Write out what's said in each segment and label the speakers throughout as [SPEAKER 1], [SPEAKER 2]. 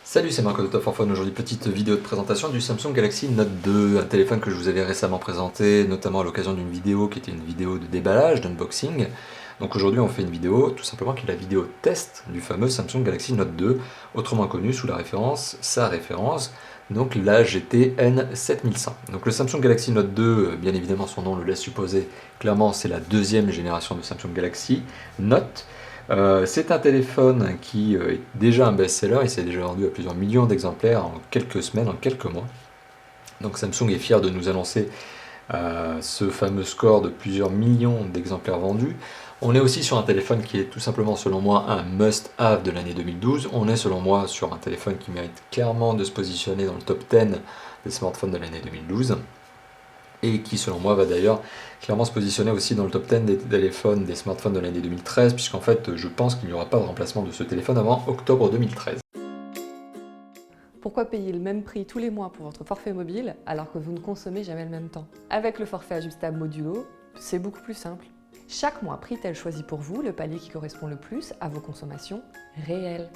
[SPEAKER 1] Salut, c'est Marco de Top 4 Phone. Aujourd'hui, petite vidéo de présentation du Samsung Galaxy Note 2, un téléphone que je vous avais récemment présenté, notamment à l'occasion d'une vidéo qui était une vidéo de déballage, d'unboxing. Donc aujourd'hui, on fait une vidéo, tout simplement, qui est la vidéo test du fameux Samsung Galaxy Note 2, autrement connu sous sa référence, donc la GT N7100. Donc le Samsung Galaxy Note 2, bien évidemment, son nom le laisse supposer, clairement, c'est la deuxième génération de Samsung Galaxy Note. C'est un téléphone qui est déjà un best-seller, il s'est déjà vendu à plusieurs millions d'exemplaires en quelques semaines, en quelques mois. Donc Samsung est fier de nous annoncer ce fameux score de plusieurs millions d'exemplaires vendus. On est aussi sur un téléphone qui est tout simplement, selon moi, un must-have de l'année 2012. On est, selon moi, sur un téléphone qui mérite clairement de se positionner dans le top 10 des smartphones de l'année 2012. Et qui, selon moi, va d'ailleurs clairement se positionner aussi dans le top 10 des téléphones, des smartphones de l'année 2013, puisqu'en fait, je pense qu'il n'y aura pas de remplacement de ce téléphone avant octobre 2013.
[SPEAKER 2] Pourquoi payer le même prix tous les mois pour votre forfait mobile alors que vous ne consommez jamais le même temps? Avec le forfait ajustable modulo, c'est beaucoup plus simple. Chaque mois, Pritel choisit pour vous le palier qui correspond le plus à vos consommations réelles.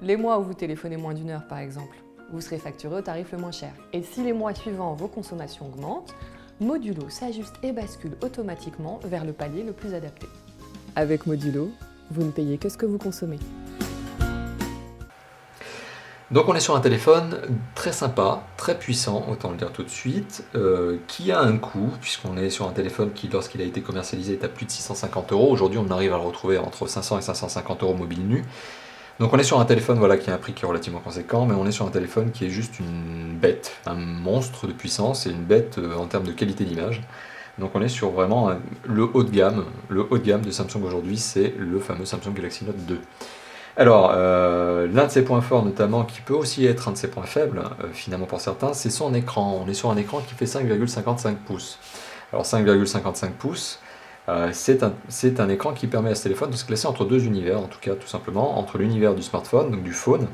[SPEAKER 2] Les mois où vous téléphonez moins d'une heure par exemple, vous serez facturé au tarif le moins cher. Et si les mois suivants, vos consommations augmentent, Modulo s'ajuste et bascule automatiquement vers le palier le plus adapté. Avec Modulo, vous ne payez que ce que vous consommez.
[SPEAKER 1] Donc on est sur un téléphone très sympa, très puissant, autant le dire tout de suite, qui a un coût, puisqu'on est sur un téléphone qui, lorsqu'il a été commercialisé, est à plus de 650 €. Aujourd'hui, on arrive à le retrouver entre 500 et 550 € mobile nu. Donc on est sur un téléphone qui a un prix qui est relativement conséquent, mais on est sur un téléphone qui est juste une bête, un monstre de puissance et une bête en termes de qualité d'image. Donc on est sur vraiment le haut de gamme. Le haut de gamme de Samsung aujourd'hui, c'est le fameux Samsung Galaxy Note 2. Alors, l'un de ses points forts notamment, qui peut aussi être un de ses points faibles, finalement pour certains, c'est son écran. On est sur un écran qui fait 5,55 pouces. Alors 5,55 pouces, c'est un écran qui permet à ce téléphone de se classer entre deux univers, en tout cas tout simplement, entre l'univers du smartphone, donc du phone,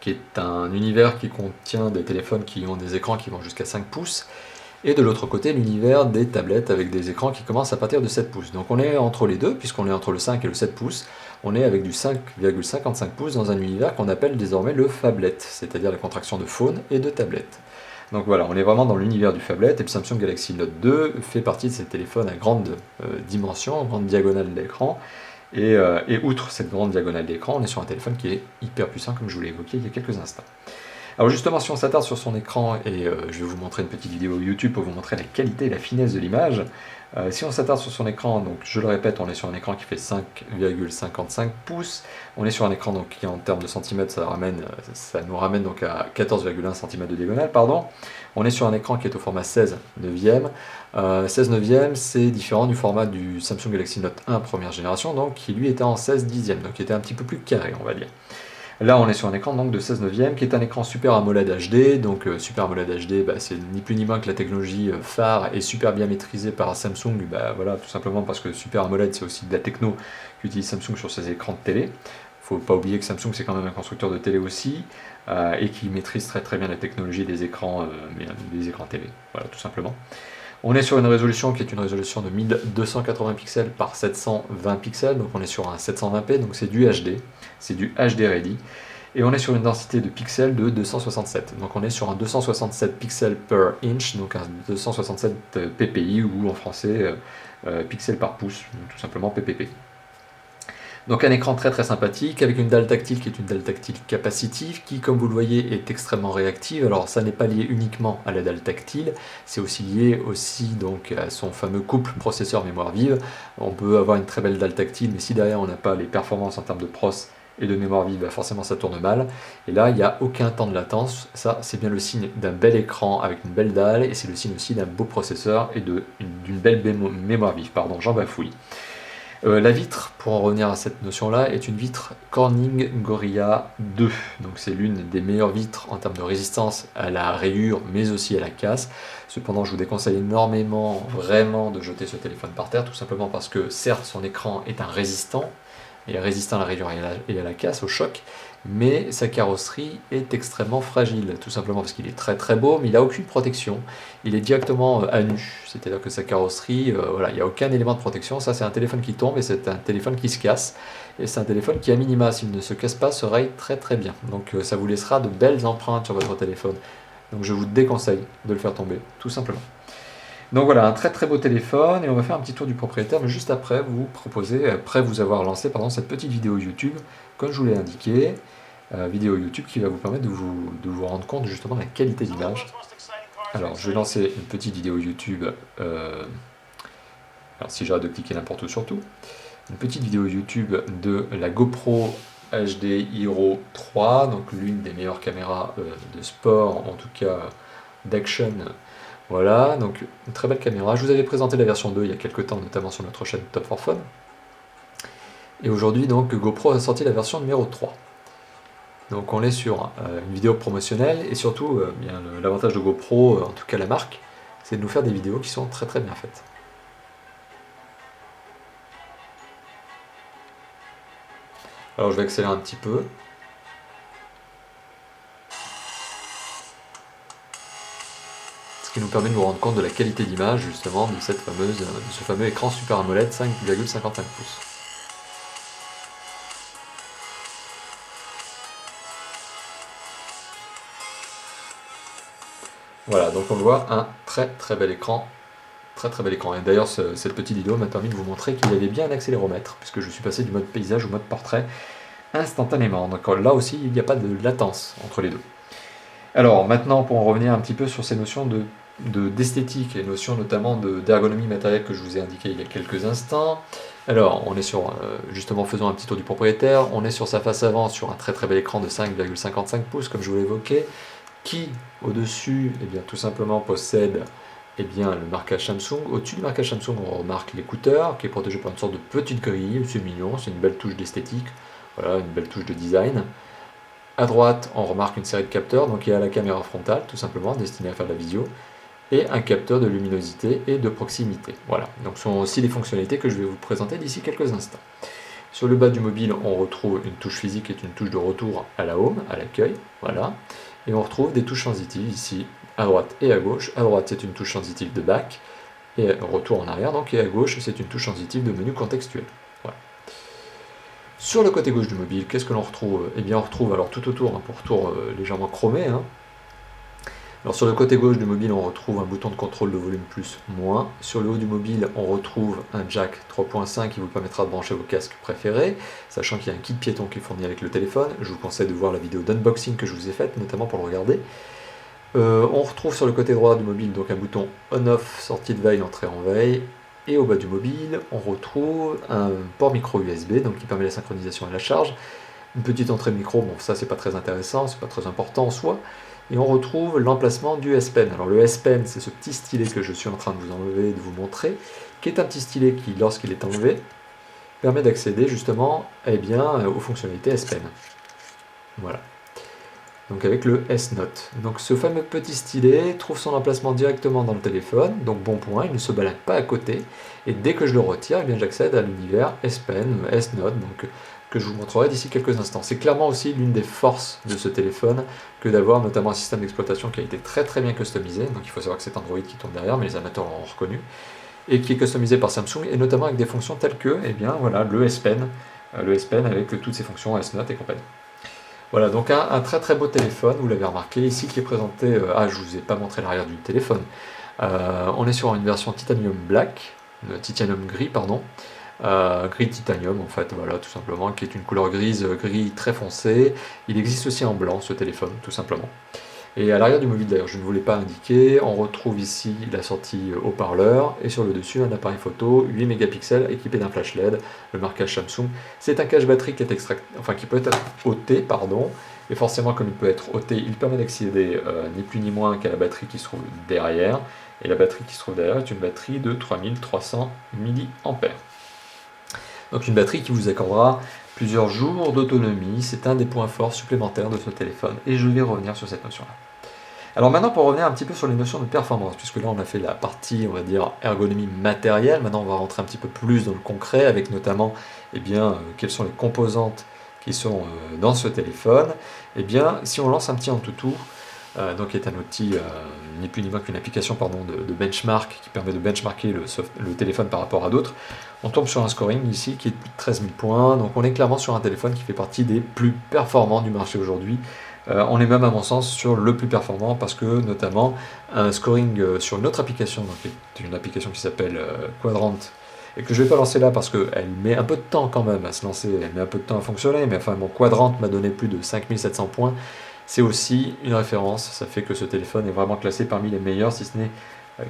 [SPEAKER 1] qui est un univers qui contient des téléphones qui ont des écrans qui vont jusqu'à 5 pouces, et de l'autre côté l'univers des tablettes avec des écrans qui commencent à partir de 7 pouces. Donc on est entre les deux, puisqu'on est entre le 5 et le 7 pouces, on est avec du 5,55 pouces dans un univers qu'on appelle désormais le phablet, c'est-à-dire la contraction de phone et de tablette. Donc voilà, on est vraiment dans l'univers du phablet, et le Samsung Galaxy Note 2 fait partie de ces téléphones à grande dimension, grande diagonale d'écran, et outre cette grande diagonale d'écran, on est sur un téléphone qui est hyper puissant, comme je vous l'ai évoqué il y a quelques instants. Alors justement, si on s'attarde sur son écran, et je vais vous montrer une petite vidéo YouTube pour vous montrer la qualité et la finesse de l'image, si on s'attarde sur son écran, donc je le répète, on est sur un écran qui fait 5,55 pouces, on est sur un écran donc, qui en termes de centimètres, ça nous ramène donc à 14,1 cm de diagonale, pardon. On est sur un écran qui est au format 16 neuvième. 16 neuvième, c'est différent du format du Samsung Galaxy Note 1 première génération, donc qui lui était en 16 dixième, donc qui était un petit peu plus carré, on va dire. Là, on est sur un écran donc, de 16 neuvième, qui est un écran Super AMOLED HD. Donc Super AMOLED HD, c'est ni plus ni moins que la technologie phare et super bien maîtrisée par Samsung. Voilà, tout simplement parce que Super AMOLED, c'est aussi de la techno qu'utilise Samsung sur ses écrans de télé. Faut pas oublier que Samsung, c'est quand même un constructeur de télé aussi, et qui maîtrise très très bien la technologie des écrans télé. Voilà, tout simplement. On est sur une résolution qui est une résolution de 1280 pixels par 720 pixels, donc on est sur un 720p, donc c'est du HD, c'est du HD ready, et on est sur une densité de pixels de 267, donc on est sur un 267 pixels per inch, donc un 267 ppi, ou en français pixels par pouce, tout simplement ppp. Donc un écran très très sympathique, avec une dalle tactile qui est une dalle tactile capacitive, qui comme vous le voyez est extrêmement réactive. Alors ça n'est pas lié uniquement à la dalle tactile, c'est aussi lié donc à son fameux couple processeur mémoire vive. On peut avoir une très belle dalle tactile, mais si derrière on n'a pas les performances en termes de pros et de mémoire vive, forcément ça tourne mal. Et là il n'y a aucun temps de latence, ça c'est bien le signe d'un bel écran avec une belle dalle, et c'est le signe aussi d'un beau processeur et d'une belle mémoire vive, pardon, j'en bafouille. La vitre, pour en revenir à cette notion-là, est une vitre Corning Gorilla 2. Donc c'est l'une des meilleures vitres en termes de résistance à la rayure, mais aussi à la casse. Cependant, je vous déconseille énormément, vraiment, de jeter ce téléphone par terre, tout simplement parce que, certes, son écran est un résistant, et résistant à la rayure et à la casse, au choc, mais sa carrosserie est extrêmement fragile, tout simplement parce qu'il est très très beau, mais il n'a aucune protection. Il est directement à nu, c'est-à-dire que sa carrosserie, voilà, il n'y a aucun élément de protection. Ça, c'est un téléphone qui tombe et c'est un téléphone qui se casse. Et c'est un téléphone qui, à minima, s'il ne se casse pas, se raye très très bien. Donc ça vous laissera de belles empreintes sur votre téléphone. Donc je vous déconseille de le faire tomber, tout simplement. Donc voilà, un très très beau téléphone, et on va faire un petit tour du propriétaire, mais juste après après vous avoir lancé cette petite vidéo YouTube, comme je vous l'ai indiqué, vidéo YouTube qui va vous permettre de vous rendre compte justement de la qualité d'image. Alors je vais lancer une petite vidéo YouTube, alors si j'arrête de cliquer n'importe où surtout, une petite vidéo YouTube de la GoPro HD Hero 3, donc l'une des meilleures caméras de sport, en tout cas d'action. Voilà, donc une très belle caméra. Je vous avais présenté la version 2 il y a quelques temps, notamment sur notre chaîne Top for Fun. Et aujourd'hui, donc, GoPro a sorti la version numéro 3. Donc on est sur une vidéo promotionnelle, et surtout, bien l'avantage de GoPro, en tout cas la marque, c'est de nous faire des vidéos qui sont très très bien faites. Alors je vais accélérer un petit peu. Ce qui nous permet de nous rendre compte de la qualité d'image justement de ce fameux écran Super AMOLED 5,55 pouces. Voilà, donc on voit un très très bel écran. Très très bel écran. Et d'ailleurs cette petite vidéo m'a permis de vous montrer qu'il y avait bien un accéléromètre, puisque je suis passé du mode paysage au mode portrait instantanément. Donc là aussi il n'y a pas de latence entre les deux. Alors maintenant, pour en revenir un petit peu sur ces notions d'esthétique et notions notamment d'ergonomie matérielle que je vous ai indiqué il y a quelques instants. Alors on est sur, justement faisons un petit tour du propriétaire, on est sur sa face avant sur un très très bel écran de 5,55 pouces comme je vous l'évoquais, qui au-dessus tout simplement possède le marquage Samsung. Au-dessus du marquage Samsung on remarque l'écouteur qui est protégé par une sorte de petite grille, c'est mignon, c'est une belle touche d'esthétique, voilà, une belle touche de design. À droite, on remarque une série de capteurs, donc il y a la caméra frontale, tout simplement, destinée à faire de la visio, et un capteur de luminosité et de proximité. Voilà, donc ce sont aussi les fonctionnalités que je vais vous présenter d'ici quelques instants. Sur le bas du mobile, on retrouve une touche physique qui est une touche de retour à la home, à l'accueil, voilà. Et on retrouve des touches sensitives ici, à droite et à gauche. À droite, c'est une touche sensitive de back, et retour en arrière, donc, et à gauche, c'est une touche sensitive de menu contextuel. Sur le côté gauche du mobile, qu'est-ce que l'on retrouve? Eh bien on retrouve alors tout autour un pourtour légèrement chromé. Alors sur le côté gauche du mobile, on retrouve un bouton de contrôle de volume plus, moins. Sur le haut du mobile, on retrouve un jack 3.5 qui vous permettra de brancher vos casques préférés, sachant qu'il y a un kit piéton qui est fourni avec le téléphone. Je vous conseille de voir la vidéo d'unboxing que je vous ai faite, notamment pour le regarder. On retrouve sur le côté droit du mobile donc un bouton on-off, sortie de veille, entrée en veille. Et au bas du mobile, on retrouve un port micro USB donc qui permet la synchronisation et la charge. Une petite entrée de micro, bon ça c'est pas très intéressant, c'est pas très important en soi. Et on retrouve l'emplacement du S Pen. Alors le S Pen, c'est ce petit stylet que je suis en train de vous enlever et de vous montrer, qui est un petit stylet qui, lorsqu'il est enlevé, permet d'accéder justement aux fonctionnalités S Pen. Voilà. Donc avec le S-Note. Donc ce fameux petit stylet trouve son emplacement directement dans le téléphone, donc bon point, il ne se balade pas à côté, et dès que je le retire, j'accède à l'univers S-Pen, S-Note, donc que je vous montrerai d'ici quelques instants. C'est clairement aussi l'une des forces de ce téléphone que d'avoir notamment un système d'exploitation qui a été très très bien customisé, donc il faut savoir que c'est Android qui tourne derrière, mais les amateurs l'auront reconnu, et qui est customisé par Samsung, et notamment avec des fonctions telles que le S-Pen avec toutes ses fonctions S-Note et compagnie. Voilà, donc un très très beau téléphone, vous l'avez remarqué, ici qui est présenté, je ne vous ai pas montré l'arrière du téléphone, on est sur une version titanium black, titanium gris pardon, gris titanium en fait, voilà tout simplement, qui est une couleur gris très foncé. Il existe aussi en blanc ce téléphone, tout simplement. Et à l'arrière du mobile d'ailleurs, je ne vous l'ai pas indiqué, on retrouve ici la sortie haut-parleur, et sur le dessus un appareil photo 8 mégapixels équipé d'un flash LED, le marquage Samsung. C'est un cache batterie qui peut être ôté, et forcément comme il peut être ôté, il permet d'accéder ni plus ni moins qu'à la batterie qui se trouve derrière, et la batterie qui se trouve derrière est une batterie de 3300 mAh. Donc une batterie qui vous accordera plusieurs jours d'autonomie, c'est un des points forts supplémentaires de ce téléphone, et je vais revenir sur cette notion-là. Alors maintenant, pour revenir un petit peu sur les notions de performance, puisque là on a fait la partie, on va dire, ergonomie matérielle, maintenant on va rentrer un petit peu plus dans le concret, avec notamment, quelles sont les composantes qui sont dans ce téléphone, eh bien, si on lance un petit Antutu, donc qui est un outil, ni plus ni moins qu'une application pardon, de benchmark qui permet de benchmarker le téléphone par rapport à d'autres, on tombe sur un scoring ici qui est de plus de 13 000 points, donc on est clairement sur un téléphone qui fait partie des plus performants du marché aujourd'hui. On est même à mon sens sur le plus performant parce que notamment un scoring sur une autre application, donc qui est une application qui s'appelle Quadrant, et que je ne vais pas lancer là parce qu'elle met un peu de temps quand même à se lancer, elle met un peu de temps à fonctionner, mais enfin mon Quadrant m'a donné plus de 5700 points. C'est aussi une référence, ça fait que ce téléphone est vraiment classé parmi les meilleurs, si ce n'est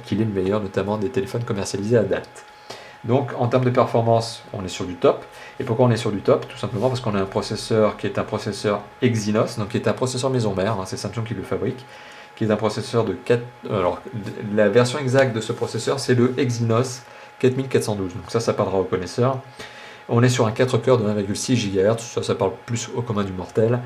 [SPEAKER 1] qu'il est le meilleur, notamment des téléphones commercialisés à date. Donc en termes de performance, on est sur du top. Et pourquoi on est sur du top? Tout simplement parce qu'on a un processeur qui est un processeur Exynos, donc qui est un processeur maison mère, c'est Samsung qui le fabrique, qui est un processeur de 4... Alors la version exacte de ce processeur, c'est le Exynos 4412, donc ça parlera aux connaisseurs. On est sur un 4 cœurs de 1,6 GHz, ça parle plus au commun des mortels,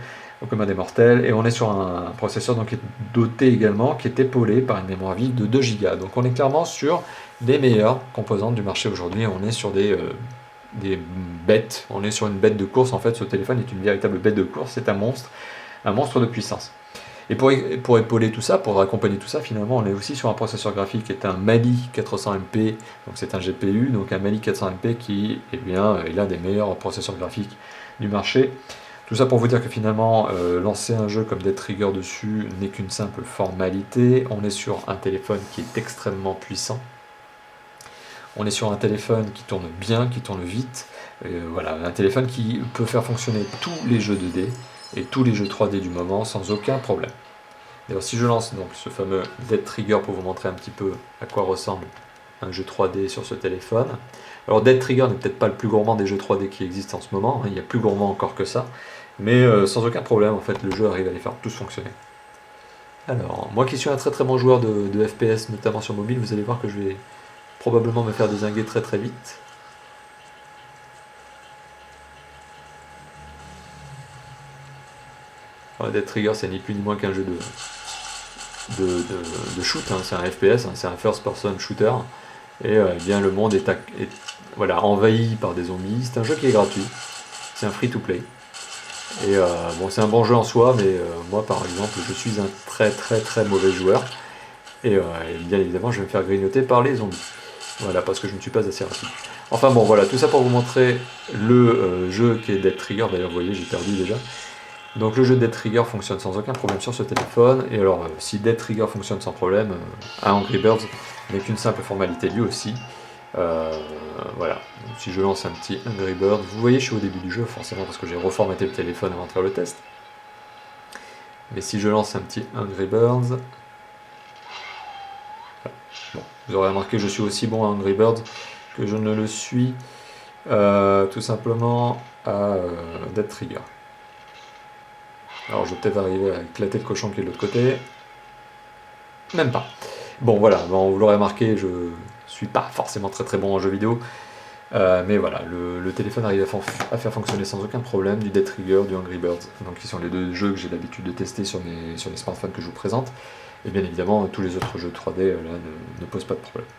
[SPEAKER 1] et on est sur un processeur donc, qui est doté également, qui est épaulé par une mémoire vive de 2 Go. Donc on est clairement sur des meilleures composantes du marché aujourd'hui, on est sur des bêtes, on est sur une bête de course, en fait ce téléphone est une véritable bête de course, c'est un monstre de puissance. Et pour épauler tout ça, pour accompagner tout ça, finalement, on est aussi sur un processeur graphique qui est un Mali 400MP, donc c'est un GPU, donc un Mali 400MP qui est l'un des meilleurs processeurs graphiques du marché. Tout ça pour vous dire que finalement, lancer un jeu comme Dead Trigger dessus n'est qu'une simple formalité. On est sur un téléphone qui est extrêmement puissant. On est sur un téléphone qui tourne bien, qui tourne vite. Voilà, un téléphone qui peut faire fonctionner tous les jeux 2D et tous les jeux 3D du moment sans aucun problème. D'ailleurs, si je lance donc ce fameux Dead Trigger pour vous montrer un petit peu à quoi ressemble un jeu 3D sur ce téléphone. Alors Dead Trigger n'est peut-être pas le plus gourmand des jeux 3D qui existent en ce moment, il y a plus gourmand encore que ça, mais sans aucun problème, en fait, le jeu arrive à les faire tous fonctionner. Alors, moi qui suis un très très bon joueur de FPS, notamment sur mobile, vous allez voir que je vais probablement me faire dézinguer très très vite. Dead Trigger, c'est ni plus ni moins qu'un jeu de shoot, c'est un FPS, c'est un first person shooter, et bien le monde est voilà, envahi par des zombies. C'est un jeu qui est gratuit, c'est un free to play, et bon, c'est un bon jeu en soi, mais moi par exemple je suis un très très très mauvais joueur, et bien évidemment je vais me faire grignoter par les zombies, voilà, parce que je ne suis pas assez rapide. Enfin bon, voilà, tout ça pour vous montrer le jeu qui est Dead Trigger. D'ailleurs vous voyez, j'ai perdu déjà. Donc le jeu Dead Trigger fonctionne sans aucun problème sur ce téléphone, et alors si Dead Trigger fonctionne sans problème, Angry Birds n'est qu'une simple formalité lui aussi. Voilà, donc, si je lance un petit Angry Birds, vous voyez je suis au début du jeu forcément parce que j'ai reformaté le téléphone avant de faire le test. Mais si je lance un petit Angry Birds, voilà. Bon, vous aurez remarqué que je suis aussi bon à Angry Birds que je ne le suis tout simplement à Dead Trigger. Alors je vais peut-être arriver à éclater le cochon qui est de l'autre côté. Même pas. Bon voilà, bon, vous l'aurez remarqué, je suis pas forcément très très bon en jeu vidéo. Mais voilà, le téléphone arrive à faire fonctionner sans aucun problème du Dead Trigger, du Angry Birds, donc qui sont les deux jeux que j'ai l'habitude de tester sur les smartphones que je vous présente. Et bien évidemment, tous les autres jeux 3D là, ne posent pas de problème.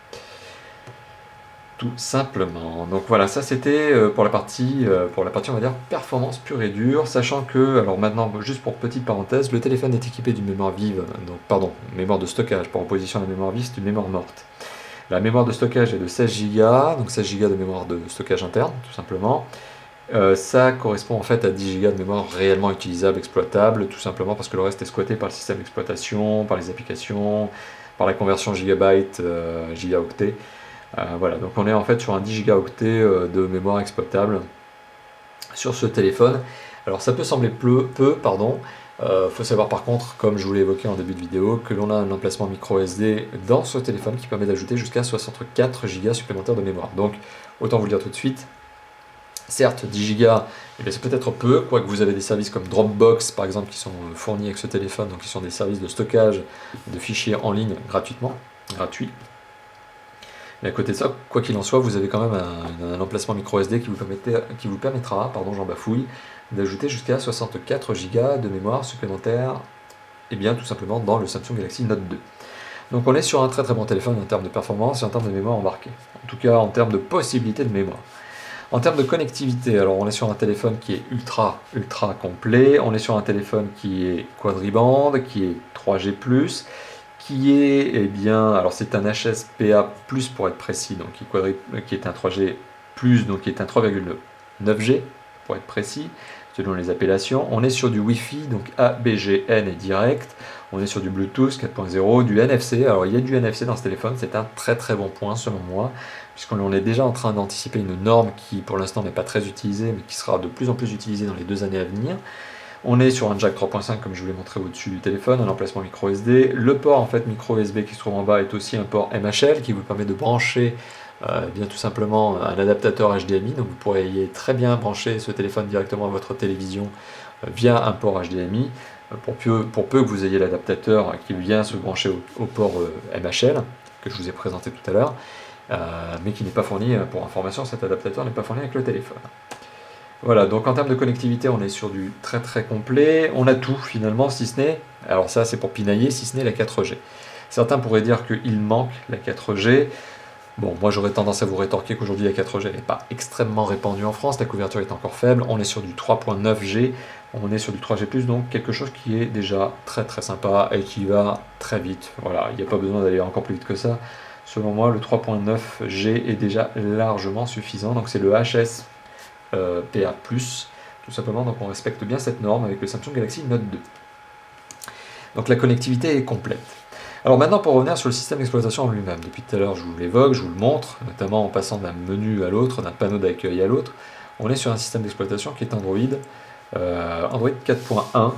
[SPEAKER 1] Tout simplement. Donc voilà, ça c'était pour la partie on va dire performance pure et dure, sachant que, alors maintenant, juste pour petite parenthèse, le téléphone est équipé d'une mémoire vive, donc pardon, mémoire de stockage, par opposition à la mémoire vive, c'est une mémoire morte. La mémoire de stockage est de 16 Go, donc 16 Go de mémoire de stockage interne, tout simplement. Ça correspond en fait à 10 Go de mémoire réellement utilisable, exploitable, tout simplement parce que le reste est squatté par le système d'exploitation, par les applications, par la conversion gigabyte, gigaoctet. Voilà, donc on est en fait sur un 10 gigaoctets de mémoire exploitable sur ce téléphone. Alors ça peut sembler peu, pardon. Faut savoir par contre, comme je vous l'ai évoqué en début de vidéo, que l'on a un emplacement micro SD dans ce téléphone qui permet d'ajouter jusqu'à 64 Go supplémentaires de mémoire. Donc autant vous le dire tout de suite, certes 10 Go, c'est peut-être peu, quoique vous avez des services comme Dropbox par exemple qui sont fournis avec ce téléphone, donc qui sont des services de stockage de fichiers en ligne gratuits. Mais à côté de ça, quoi qu'il en soit, vous avez quand même un emplacement micro SD qui vous permettra, j'en bafouille, d'ajouter jusqu'à 64 Go de mémoire supplémentaire, et bien tout simplement dans le Samsung Galaxy Note 2. Donc on est sur un très très bon téléphone en termes de performance et en termes de mémoire embarquée. En tout cas en termes de possibilités de mémoire. En termes de connectivité, alors on est sur un téléphone qui est ultra complet, on est sur un téléphone qui est quadribande, qui est 3G+, qui est, eh bien, alors c'est un HSPA+, pour être précis, donc qui est un 3G+, donc qui est un 3,9G, pour être précis, selon les appellations. On est sur du Wi-Fi, donc ABGN et direct. On est sur du Bluetooth 4.0, du NFC. Alors il y a du NFC dans ce téléphone, c'est un très bon point selon moi, puisqu'on est déjà en train d'anticiper une norme qui pour l'instant n'est pas très utilisée, mais qui sera de plus en plus utilisée dans les 2 années à venir. On est sur un jack 3.5 comme je vous l'ai montré au-dessus du téléphone, un emplacement micro SD. Le port en fait micro USB qui se trouve en bas est aussi un port MHL qui vous permet de brancher bien tout simplement un adaptateur HDMI. Donc vous pourriez très bien brancher ce téléphone directement à votre télévision via un port HDMI pour peu que vous ayez l'adaptateur qui vient se brancher au port MHL que je vous ai présenté tout à l'heure, mais qui n'est pas fourni, pour information, cet adaptateur n'est pas fourni avec le téléphone. Voilà, donc en termes de connectivité, on est sur du très complet. On a tout finalement, si ce n'est, alors ça c'est pour pinailler, si ce n'est la 4G. Certains pourraient dire qu'il manque la 4G. Bon, moi j'aurais tendance à vous rétorquer qu'aujourd'hui la 4G n'est pas extrêmement répandue en France, la couverture est encore faible, on est sur du 3.9G, on est sur du 3G+, donc quelque chose qui est déjà très sympa et qui va très vite. Voilà, il n'y a pas besoin d'aller encore plus vite que ça. Selon moi, le 3.9G est déjà largement suffisant, donc c'est le HS. PA+, tout simplement, donc on respecte bien cette norme avec le Samsung Galaxy Note 2. Donc la connectivité est complète. Alors maintenant pour revenir sur le système d'exploitation en lui-même, depuis tout à l'heure je vous l'évoque, je vous le montre, notamment en passant d'un menu à l'autre, d'un panneau d'accueil à l'autre, on est sur un système d'exploitation qui est Android 4.1.1.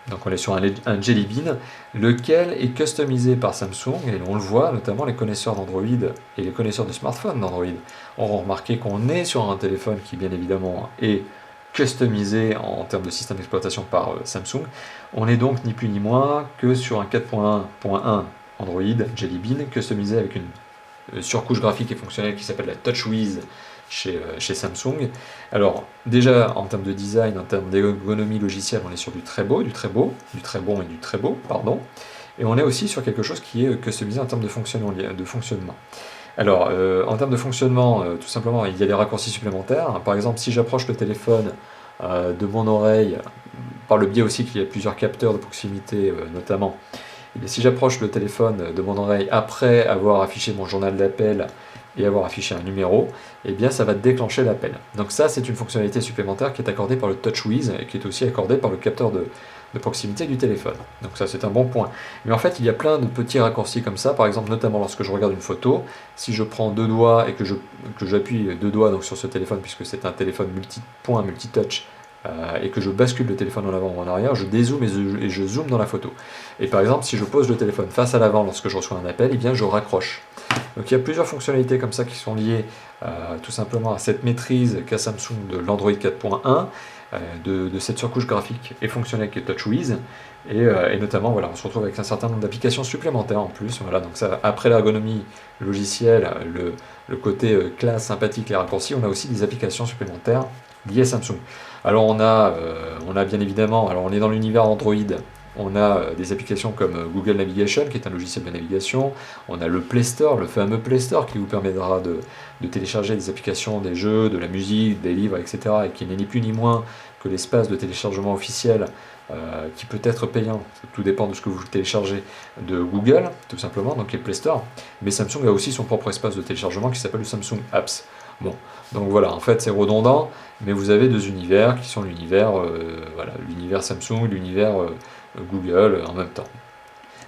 [SPEAKER 1] Donc on est sur un Jelly Bean, lequel est customisé par Samsung, et on le voit, notamment les connaisseurs d'Android et les connaisseurs de smartphones d'Android auront remarqué qu'on est sur un téléphone qui bien évidemment est customisé en termes de système d'exploitation par Samsung. On est donc ni plus ni moins que sur un 4.1.1 Android Jelly Bean, customisé avec une surcouche graphique et fonctionnelle qui s'appelle la TouchWiz chez Samsung. Alors déjà en termes de design, en termes d'ergonomie logicielle, on est sur du très bon et du très beau, pardon. Et on est aussi sur quelque chose qui est customisé en termes de fonctionnement. Alors en termes de fonctionnement, tout simplement, il y a des raccourcis supplémentaires. Par exemple, si j'approche le téléphone de mon oreille, par le biais aussi qu'il y a plusieurs capteurs de proximité notamment, et si j'approche le téléphone de mon oreille après avoir affiché mon journal d'appel et avoir affiché un numéro, eh bien ça va déclencher l'appel. Donc ça c'est une fonctionnalité supplémentaire qui est accordée par le TouchWiz et qui est aussi accordée par le capteur de proximité du téléphone. Donc ça c'est un bon point. Mais en fait il y a plein de petits raccourcis comme ça, par exemple notamment lorsque je regarde une photo, si je prends 2 doigts et que j'appuie 2 doigts donc, sur ce téléphone, puisque c'est un téléphone multi-point, multi-touch, et que je bascule le téléphone en avant ou en arrière, je dézoome et je zoome dans la photo. Et par exemple, si je pose le téléphone face à l'avant lorsque je reçois un appel, eh bien je raccroche. Donc il y a plusieurs fonctionnalités comme ça qui sont liées tout simplement à cette maîtrise qu'a Samsung de l'Android 4.1, de cette surcouche graphique et fonctionnelle qui est TouchWiz, et notamment voilà, on se retrouve avec un certain nombre d'applications supplémentaires en plus. Voilà, donc ça, après l'ergonomie logicielle, le côté classe, sympathique, les raccourcis, on a aussi des applications supplémentaires liées à Samsung. Alors on a bien évidemment, alors on est dans l'univers Android, on a des applications comme Google Navigation, qui est un logiciel de navigation. On a le Play Store, le fameux Play Store, qui vous permettra de télécharger des applications, des jeux, de la musique, des livres, etc. et qui n'est ni plus ni moins que l'espace de téléchargement officiel qui peut être payant. Tout dépend de ce que vous téléchargez de Google, tout simplement, donc qui est le Play Store. Mais Samsung a aussi son propre espace de téléchargement qui s'appelle le Samsung Apps. Bon, donc voilà, en fait c'est redondant, mais vous avez 2 univers qui sont l'univers l'univers Samsung, l'univers Google en même temps.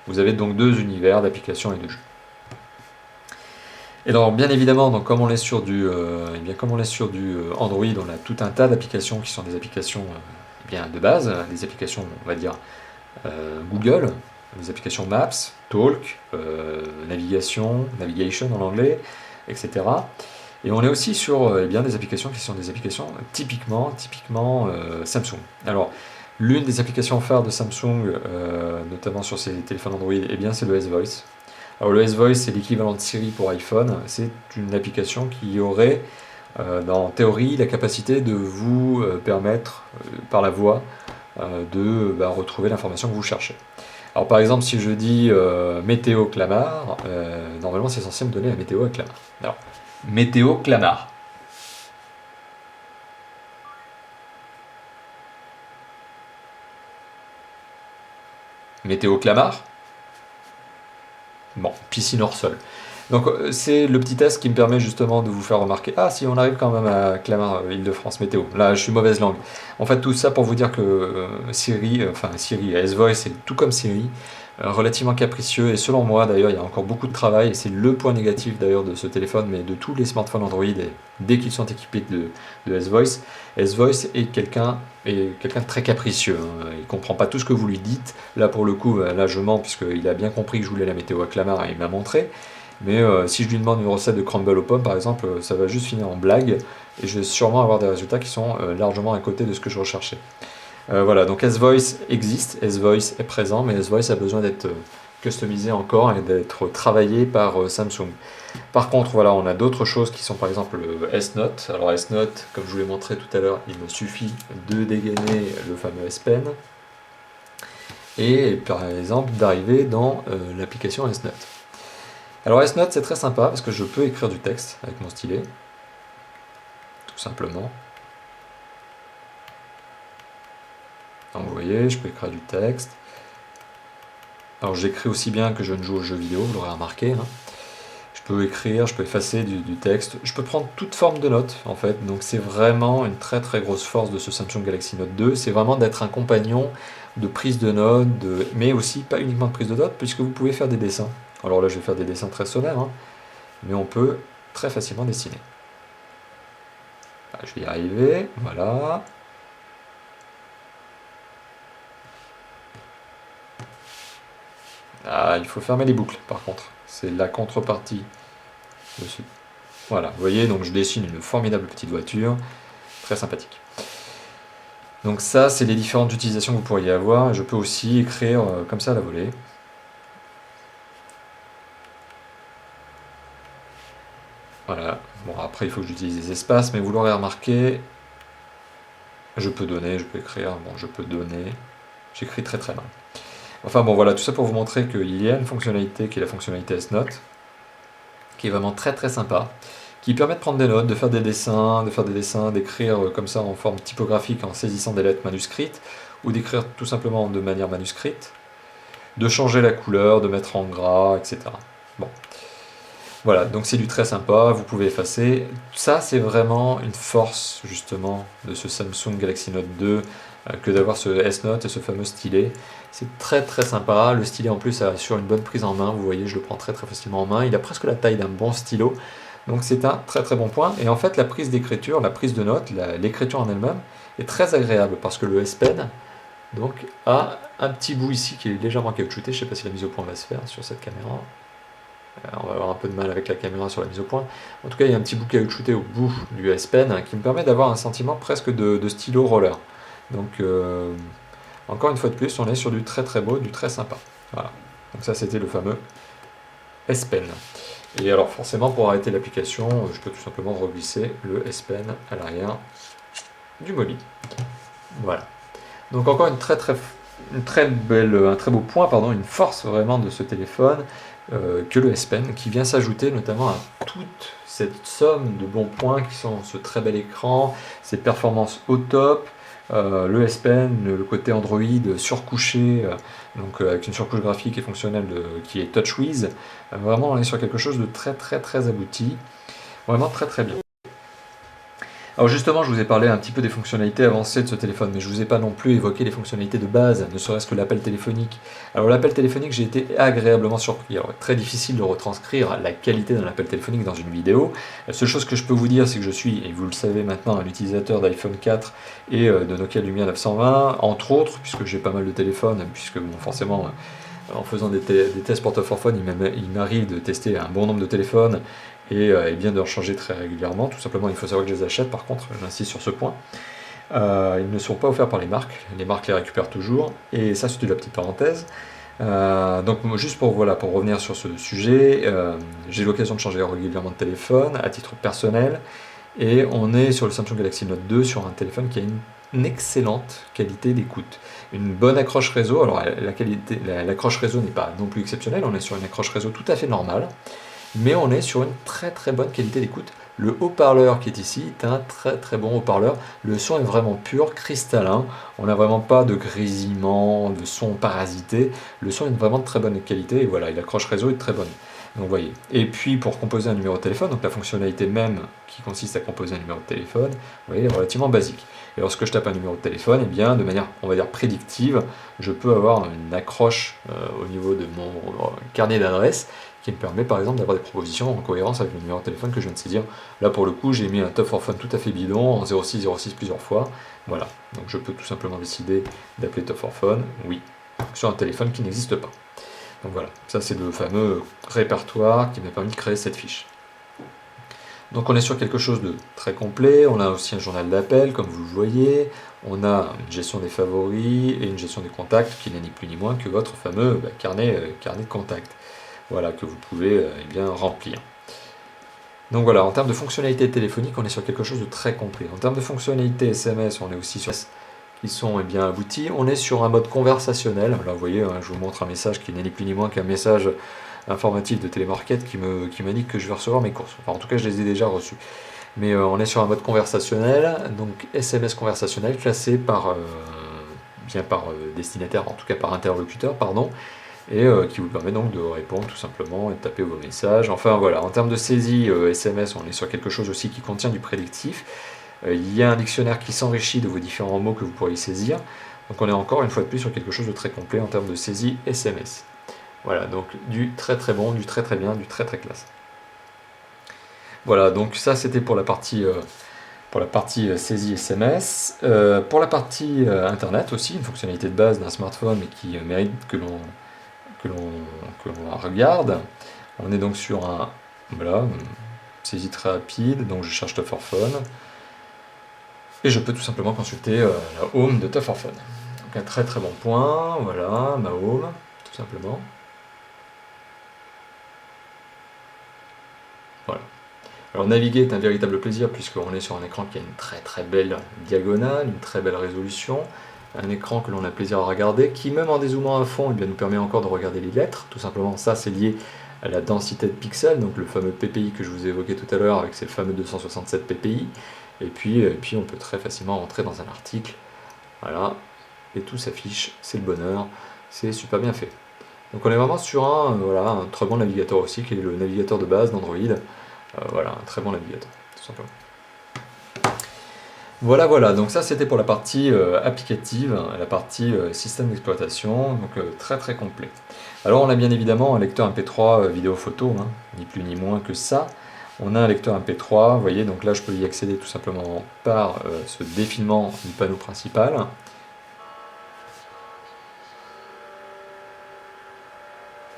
[SPEAKER 1] Vous avez donc 2 univers d'applications et de jeux. Et alors bien évidemment, donc, comme on est sur du Android, on a tout un tas d'applications qui sont des applications de base, des applications on va dire Google, des applications Maps, Talk, Navigation en anglais, etc. Et on est aussi sur des applications qui sont des applications typiquement Samsung. Alors, l'une des applications phares de Samsung, notamment sur ses téléphones Android, c'est le S-Voice. Alors le S-Voice, c'est l'équivalent de Siri pour iPhone. C'est une application qui aurait, en théorie, la capacité de vous permettre, par la voix, de retrouver l'information que vous cherchez. Alors par exemple, si je dis météo Clamart, normalement c'est censé me donner la météo à Clamart. Alors, météo Clamart. Météo Clamart. Bon, piscine hors sol. Donc c'est le petit test qui me permet justement de vous faire remarquer, ah si on arrive quand même à Clamart, Île-de-France météo, là je suis mauvaise langue. En fait tout ça pour vous dire que Siri S-Voice c'est tout comme Siri, relativement capricieux et selon moi d'ailleurs il y a encore beaucoup de travail et c'est le point négatif d'ailleurs de ce téléphone mais de tous les smartphones Android et dès qu'ils sont équipés de S-Voice. S-Voice est quelqu'un de très capricieux, hein. Il ne comprend pas tout ce que vous lui dites, là pour le coup là je mens puisqu'il a bien compris que je voulais la météo à Clamart et il m'a montré. Mais si je lui demande une recette de crumble aux pommes, par exemple, ça va juste finir en blague, et je vais sûrement avoir des résultats qui sont largement à côté de ce que je recherchais. Voilà, donc S-Voice existe, S-Voice est présent, mais S-Voice a besoin d'être customisé encore et d'être travaillé par Samsung. Par contre, voilà, on a d'autres choses qui sont par exemple le S-Note. Alors S-Note, comme je vous l'ai montré tout à l'heure, il me suffit de dégainer le fameux S Pen, et par exemple d'arriver dans l'application S-Note. Alors S-Note c'est très sympa parce que je peux écrire du texte avec mon stylet, tout simplement. Donc vous voyez, je peux écrire du texte. Alors j'écris aussi bien que je ne joue aux jeux vidéo, vous l'aurez remarqué, hein. Je peux écrire, je peux effacer du texte, je peux prendre toute forme de note en fait, donc c'est vraiment une très très grosse force de ce Samsung Galaxy Note 2, c'est vraiment d'être un compagnon de prise de notes, mais aussi pas uniquement de prise de notes, puisque vous pouvez faire des dessins. Alors là je vais faire des dessins très sommaires, hein, mais on peut très facilement dessiner. Je vais y arriver, voilà. Ah, il faut fermer les boucles par contre, c'est la contrepartie dessus. Voilà, vous voyez, donc je dessine une formidable petite voiture, très sympathique. Donc ça, c'est les différentes utilisations que vous pourriez avoir. Je peux aussi écrire comme ça à la volée. Voilà, bon après il faut que j'utilise des espaces, mais vous l'aurez remarqué, je peux donner, je peux écrire, bon je peux donner, j'écris très très mal. Enfin bon voilà, tout ça pour vous montrer qu'il y a une fonctionnalité qui est la fonctionnalité S-Note, qui est vraiment très très sympa, qui permet de prendre des notes, de faire des dessins, d'écrire comme ça en forme typographique en saisissant des lettres manuscrites, ou d'écrire tout simplement de manière manuscrite, de changer la couleur, de mettre en gras, etc. Bon. Voilà, donc c'est du très sympa, vous pouvez effacer. Ça, c'est vraiment une force, justement, de ce Samsung Galaxy Note 2, que d'avoir ce S-Note et ce fameux stylet. C'est très très sympa. Le stylet, en plus, assure une bonne prise en main. Vous voyez, je le prends très très facilement en main. Il a presque la taille d'un bon stylo. Donc c'est un très très bon point. Et en fait, la prise d'écriture, la prise de notes, l'écriture en elle-même, est très agréable, parce que le S Pen donc, a un petit bout ici qui est légèrement caoutchouté. Je ne sais pas si la mise au point va se faire sur cette caméra. On va avoir un peu de mal avec la caméra sur la mise au point. En tout cas, il y a un petit bout caoutchouté au bout du S Pen qui me permet d'avoir un sentiment presque de stylo roller. Donc, encore une fois de plus, on est sur du très très beau, du très sympa. Voilà. Donc ça, c'était le fameux S Pen. Et alors, forcément, pour arrêter l'application, je peux tout simplement reglisser le S Pen à l'arrière du mobile. Voilà. Donc encore un très beau point, une force vraiment de ce téléphone, que le S Pen, qui vient s'ajouter notamment à toute cette somme de bons points qui sont ce très bel écran, ces performances au top, le S Pen, le côté Android surcouché, donc avec une surcouche graphique et fonctionnelle qui est TouchWiz. Vraiment on est sur quelque chose de très très très abouti, vraiment très très bien. Alors justement, je vous ai parlé un petit peu des fonctionnalités avancées de ce téléphone, mais je ne vous ai pas non plus évoqué les fonctionnalités de base, ne serait-ce que l'appel téléphonique. Alors l'appel téléphonique, j'ai été agréablement surpris. Alors très difficile de retranscrire la qualité d'un appel téléphonique dans une vidéo. La seule chose que je peux vous dire, c'est que je suis, et vous le savez maintenant, un utilisateur d'iPhone 4 et de Nokia Lumia 920, entre autres, puisque j'ai pas mal de téléphones, puisque bon, forcément, en faisant des tests portefeuille, il m'arrive de tester un bon nombre de téléphones, et bien de leur changer très régulièrement. Tout simplement, il faut savoir que je les achète, par contre, j'insiste sur ce point. Ils ne sont pas offerts par les marques les récupèrent toujours, et ça c'est de la petite parenthèse. Donc juste pour revenir sur ce sujet, j'ai l'occasion de changer régulièrement de téléphone à titre personnel, et on est sur le Samsung Galaxy Note 2 sur un téléphone qui a une excellente qualité d'écoute, une bonne accroche réseau. Alors l'accroche réseau n'est pas non plus exceptionnelle, on est sur une accroche réseau tout à fait normale, mais on est sur une très très bonne qualité d'écoute Le haut-parleur qui est ici est un très très bon haut-parleur. Le son est vraiment pur, cristallin. On n'a vraiment pas de grésillement, de son parasité. Le son est vraiment de très bonne qualité et voilà, l'accroche réseau est très bonne. Donc vous voyez. Et puis pour composer un numéro de téléphone, donc la fonctionnalité même qui consiste à composer un numéro de téléphone, vous voyez, est relativement basique. Et lorsque je tape un numéro de téléphone, eh bien, de manière, on va dire, prédictive, je peux avoir une accroche au niveau de mon carnet d'adresses qui me permet par exemple d'avoir des propositions en cohérence avec le numéro de téléphone que je viens de saisir. Là pour le coup, j'ai mis un Tough for Fun tout à fait bidon en 0606 plusieurs fois. Voilà, donc je peux tout simplement décider d'appeler Tough for Fun, oui, sur un téléphone qui n'existe pas. Donc voilà, ça c'est le fameux répertoire qui m'a permis de créer cette fiche. Donc on est sur quelque chose de très complet, on a aussi un journal d'appel comme vous le voyez, on a une gestion des favoris et une gestion des contacts qui n'est ni plus ni moins que votre fameux carnet de contacts. Voilà, que vous pouvez eh bien, remplir. Donc voilà, en termes de fonctionnalités téléphoniques, on est sur quelque chose de très complet. En termes de fonctionnalités SMS, on est aussi sur qui sont bien aboutis. On est sur un mode conversationnel. Là, vous voyez, je vous montre un message qui n'est ni plus ni moins qu'un message informatif de télémarket qui m'indique que je vais recevoir mes courses. Enfin, en tout cas, je les ai déjà reçus. Mais on est sur un mode conversationnel, donc SMS conversationnel classé par destinataire, en tout cas par interlocuteur, pardon, et qui vous permet donc de répondre tout simplement et de taper vos messages. Enfin voilà, en termes de saisie SMS, on est sur quelque chose aussi qui contient du prédictif. Il y a un dictionnaire qui s'enrichit de vos différents mots que vous pourriez saisir. Donc on est encore une fois de plus sur quelque chose de très complet en termes de saisie SMS. Voilà, donc du très très bon, du très très bien, du très très classe. Voilà, donc ça c'était pour la partie saisie SMS. Pour la partie Internet aussi, une fonctionnalité de base d'un smartphone mais qui mérite que l'on regarde. On est donc sur une saisie très rapide, donc je cherche Tough for Fun. Et je peux tout simplement consulter la home de Tough for Fun. Donc un très très bon point, voilà, ma home, tout simplement. Voilà. Alors naviguer est un véritable plaisir puisqu'on est sur un écran qui a une très très belle diagonale, une très belle résolution, un écran que l'on a plaisir à regarder, qui même en dézoomant à fond, eh bien, nous permet encore de regarder les lettres. Tout simplement, ça c'est lié à la densité de pixels, donc le fameux PPI que je vous ai évoqué tout à l'heure avec ces fameux 267 PPI. Et puis on peut très facilement rentrer dans un article, voilà, et tout s'affiche, c'est le bonheur, c'est super bien fait. Donc on est vraiment sur un très bon navigateur aussi, qui est le navigateur de base d'Android. Voilà, un très bon navigateur, tout simplement. Voilà, donc ça c'était pour la partie applicative, la partie système d'exploitation, donc très très complet. Alors on a bien évidemment un lecteur MP3 vidéo-photo, ni plus ni moins que ça. On a un lecteur MP3, vous voyez, donc là je peux y accéder tout simplement par ce défilement du panneau principal.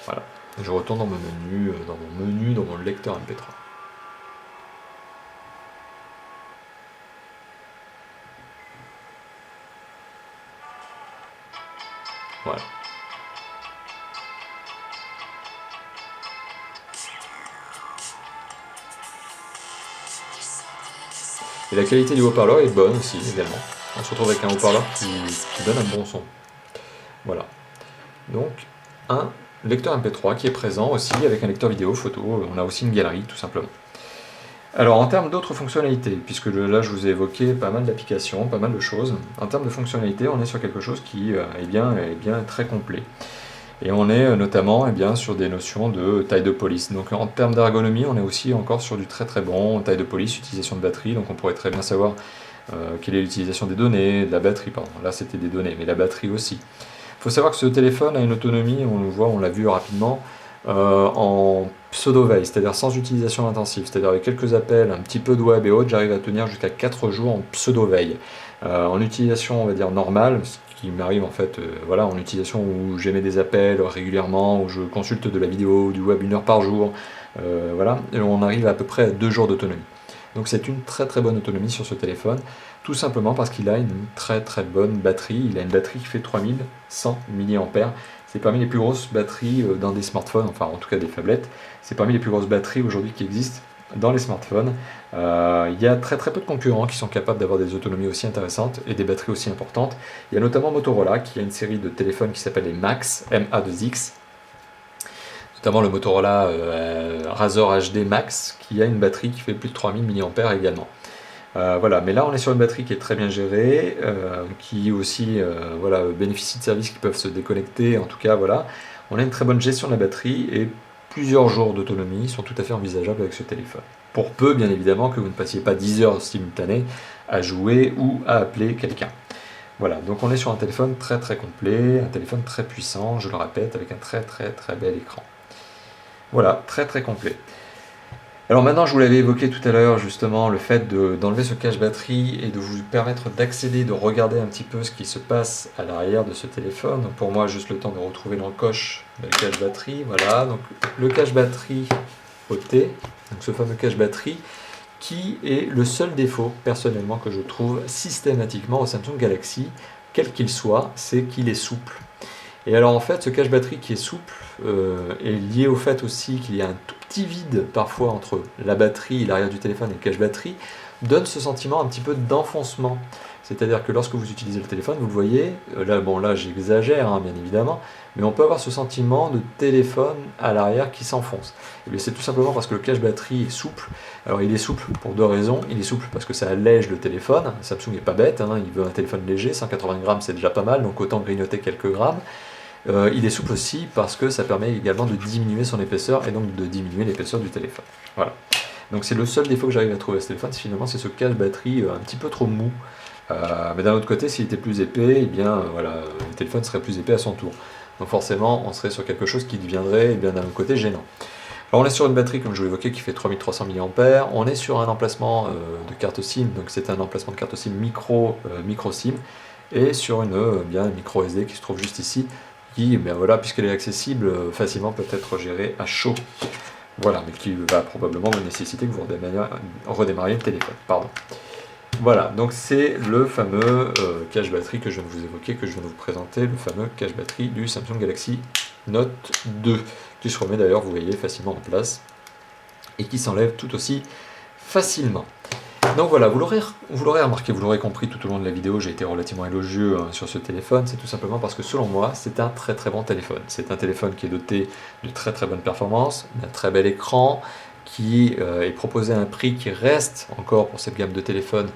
[SPEAKER 1] Voilà, je retourne dans mon menu, dans mon lecteur MP3. Voilà. Et la qualité du haut-parleur est bonne aussi, également. On se retrouve avec un haut-parleur qui donne un bon son. Voilà. Donc, un lecteur MP3 qui est présent aussi avec un lecteur vidéo, photo. On a aussi une galerie, tout simplement. Alors, en termes d'autres fonctionnalités, puisque là, je vous ai évoqué pas mal d'applications, pas mal de choses. En termes de fonctionnalités, on est sur quelque chose qui est bien très complet. Et on est notamment sur des notions de taille de police. Donc en termes d'ergonomie, on est aussi encore sur du très très bon taille de police, utilisation de batterie. Donc on pourrait très bien savoir quelle est l'utilisation des données, de la batterie, pardon. Là c'était des données, mais la batterie aussi. Il faut savoir que ce téléphone a une autonomie, on l'a vu rapidement, en pseudo-veille, c'est-à-dire sans utilisation intensive, c'est-à-dire avec quelques appels, un petit peu de web et autres, j'arrive à tenir jusqu'à 4 jours en pseudo-veille. En utilisation, on va dire normale, qui m'arrive en fait, en utilisation où j'émets des appels régulièrement, où je consulte de la vidéo, du web 1 heure par jour, et on arrive à peu près à 2 jours d'autonomie. Donc c'est une très très bonne autonomie sur ce téléphone, tout simplement parce qu'il a une très très bonne batterie. Il a une batterie qui fait 3100 mAh. C'est parmi les plus grosses batteries dans des smartphones, enfin en tout cas des phablettes. C'est parmi les plus grosses batteries aujourd'hui qui existent dans les smartphones. Il y a très très peu de concurrents qui sont capables d'avoir des autonomies aussi intéressantes et des batteries aussi importantes. Il y a notamment Motorola qui a une série de téléphones qui s'appelle les Max, MA2X. notamment le Motorola Razr HD Max qui a une batterie qui fait plus de 3000 mAh également. Voilà, mais là on est sur une batterie qui est très bien gérée, qui aussi voilà, bénéficie de services qui peuvent se déconnecter, en tout cas voilà, on a une très bonne gestion de la batterie et plusieurs jours d'autonomie sont tout à fait envisageables avec ce téléphone. Pour peu bien évidemment que vous ne passiez pas 10 heures simultanées à jouer ou à appeler quelqu'un. Voilà, donc on est sur un téléphone très très complet, un téléphone très puissant, je le répète, avec un très très très bel écran. Voilà, très très complet. Alors maintenant, je vous l'avais évoqué tout à l'heure, justement, le fait d'enlever ce cache batterie et de vous permettre d'accéder, de regarder un petit peu ce qui se passe à l'arrière de ce téléphone. Donc pour moi, juste le temps de retrouver dans le coche le cache batterie. Voilà, donc le cache batterie ôté, donc ce fameux cache batterie, qui est le seul défaut, personnellement, que je trouve systématiquement au Samsung Galaxy, quel qu'il soit, c'est qu'il est souple. Et alors en fait, ce cache batterie qui est souple est lié au fait aussi qu'il y a un tout petit vide parfois entre la batterie, l'arrière du téléphone et le cache batterie, donne ce sentiment un petit peu d'enfoncement. C'est-à-dire que lorsque vous utilisez le téléphone, vous le voyez, là, bon, là j'exagère bien évidemment, mais on peut avoir ce sentiment de téléphone à l'arrière qui s'enfonce. Et c'est tout simplement parce que le cache batterie est souple. Alors il est souple pour deux raisons. Il est souple parce que ça allège le téléphone. Samsung n'est pas bête, il veut un téléphone léger, 180 grammes c'est déjà pas mal, donc autant grignoter quelques grammes. Il est souple aussi parce que ça permet également de diminuer son épaisseur et donc de diminuer l'épaisseur du téléphone. Voilà. Donc c'est le seul défaut que j'arrive à trouver à ce téléphone, finalement c'est ce cache batterie un petit peu trop mou. Mais d'un autre côté, s'il était plus épais, eh bien voilà, le téléphone serait plus épais à son tour. Donc forcément, on serait sur quelque chose qui deviendrait d'un autre côté gênant. Alors on est sur une batterie, comme je vous l'évoquais, qui fait 3300 mAh. On est sur un emplacement de carte SIM, donc c'est un emplacement de carte SIM micro SIM, et sur une micro SD qui se trouve juste ici, qui, voilà, puisqu'elle est accessible, facilement peut être gérée à chaud. Voilà, mais qui va probablement vous nécessiter que vous redémarriez le téléphone. Pardon. Voilà, donc c'est le fameux cache batterie que je viens de vous évoquer, que je viens de vous présenter, le fameux cache batterie du Samsung Galaxy Note 2, qui se remet d'ailleurs, vous voyez, facilement en place, et qui s'enlève tout aussi facilement. Donc voilà, vous l'aurez remarqué, vous l'aurez compris tout au long de la vidéo, j'ai été relativement élogieux sur ce téléphone, c'est tout simplement parce que selon moi, c'est un très très bon téléphone. C'est un téléphone qui est doté de très très bonnes performances, d'un très bel écran, qui est proposé à un prix qui reste encore pour cette gamme de téléphones,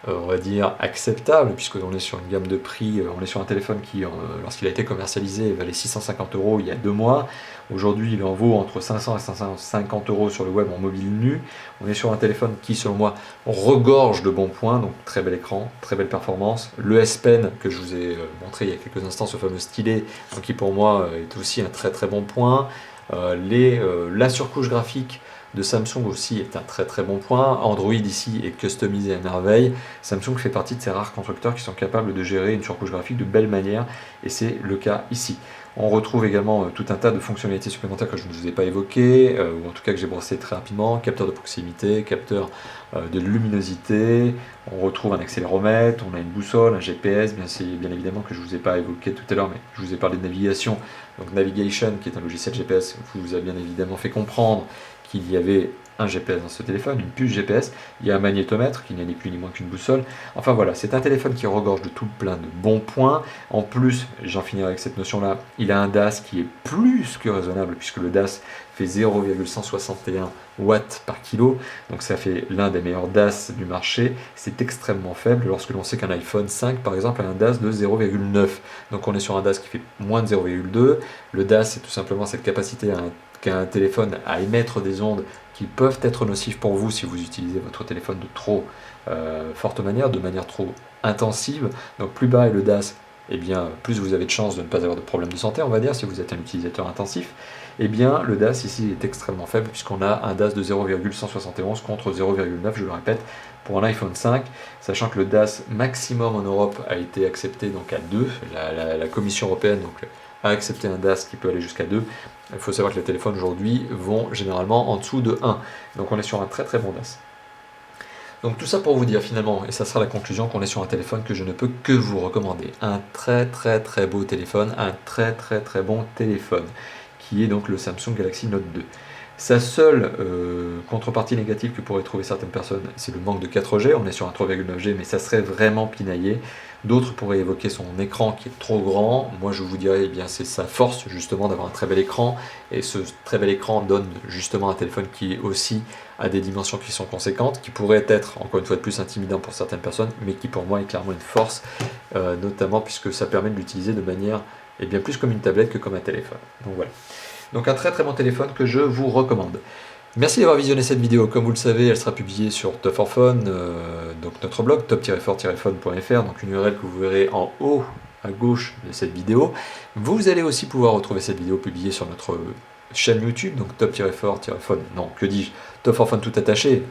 [SPEAKER 1] on va dire acceptable, puisqu'on est sur une gamme de prix, on est sur un téléphone qui, lorsqu'il a été commercialisé, valait 650 € il y a 2 mois. Aujourd'hui, il en vaut entre 500 et 550 € sur le web en mobile nu. On est sur un téléphone qui, selon moi, regorge de bons points, donc très bel écran, très belle performance. Le S Pen que je vous ai montré il y a quelques instants, ce fameux stylet, qui pour moi est aussi un très très bon point. La surcouche graphique de Samsung aussi est un très très bon point. Android ici est customisé à merveille. Samsung fait partie de ces rares constructeurs qui sont capables de gérer une surcouche graphique de belle manière, et c'est le cas ici. On retrouve également tout un tas de fonctionnalités supplémentaires que je ne vous ai pas évoquées, ou en tout cas que j'ai brossé très rapidement. Capteur de proximité, capteur de luminosité, on retrouve un accéléromètre, on a une boussole, un GPS, bien évidemment que je ne vous ai pas évoqué tout à l'heure, mais je vous ai parlé de navigation. Donc Navigation, qui est un logiciel GPS, vous a bien évidemment fait comprendre qu'il y avait un GPS dans ce téléphone, une puce GPS, il y a un magnétomètre qui n'est ni plus ni moins qu'une boussole. Enfin voilà, c'est un téléphone qui regorge de tout plein de bons points. En plus, j'en finirai avec cette notion-là, il a un DAS qui est plus que raisonnable, puisque le DAS fait 0,161 watts par kilo, donc ça fait l'un des meilleurs DAS du marché. C'est extrêmement faible lorsque l'on sait qu'un iPhone 5 par exemple a un DAS de 0,9, donc on est sur un DAS qui fait moins de 0,2. Le DAS, c'est tout simplement cette capacité qu'a un téléphone à émettre des ondes qui peuvent être nocives pour vous si vous utilisez votre téléphone de trop forte manière, de manière trop intensive. Donc plus bas est le DAS, et bien plus vous avez de chances de ne pas avoir de problème de santé, on va dire, si vous êtes un utilisateur intensif. Et bien le DAS ici est extrêmement faible, puisqu'on a un DAS de 0,171 contre 0,9, je le répète, pour un iPhone 5, sachant que le DAS maximum en Europe a été accepté donc à 2, la Commission européenne donc, a accepté un DAS qui peut aller jusqu'à 2. Il faut savoir que les téléphones aujourd'hui vont généralement en dessous de 1. Donc on est sur un très très bon DAS. Donc tout ça pour vous dire finalement, et ça sera la conclusion, qu'on est sur un téléphone que je ne peux que vous recommander. Un très très très beau téléphone, un très très très bon téléphone, qui est donc le Samsung Galaxy Note 2. Sa seule contrepartie négative que pourraient trouver certaines personnes, c'est le manque de 4G. On est sur un 3,9G, mais ça serait vraiment pinaillé. D'autres pourraient évoquer son écran qui est trop grand. Moi, je vous dirais, eh bien, c'est sa force justement d'avoir un très bel écran. Et ce très bel écran donne justement un téléphone qui aussi a des dimensions qui sont conséquentes, qui pourrait être, encore une fois de plus, intimidant pour certaines personnes, mais qui pour moi est clairement une force, notamment puisque ça permet de l'utiliser de manière bien plus comme une tablette que comme un téléphone. Donc voilà. Donc un très très bon téléphone que je vous recommande. Merci d'avoir visionné cette vidéo. Comme vous le savez, elle sera publiée sur Top for Fun, donc notre blog top-for-fun.fr, donc une URL que vous verrez en haut à gauche de cette vidéo. Vous allez aussi pouvoir retrouver cette vidéo publiée sur notre chaîne YouTube, donc top-for-fun, non, que dis-je, Top for Fun tout attaché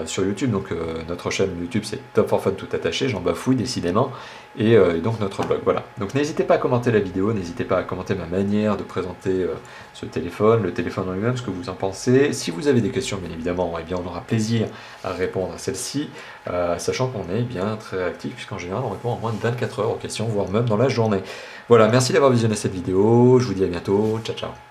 [SPEAKER 1] sur YouTube. Donc notre chaîne YouTube c'est Top for Fun tout attaché, j'en bafouille décidément, et donc notre blog. Voilà. Donc n'hésitez pas à commenter la vidéo, n'hésitez pas à commenter ma manière de présenter ce téléphone, le téléphone en lui-même, ce que vous en pensez. Si vous avez des questions, bien évidemment, eh bien, on aura plaisir à répondre à celles-ci, sachant qu'on est bien très réactif, puisqu'en général on répond en moins de 24 heures aux questions, voire même dans la journée. Voilà, merci d'avoir visionné cette vidéo, je vous dis à bientôt, ciao ciao.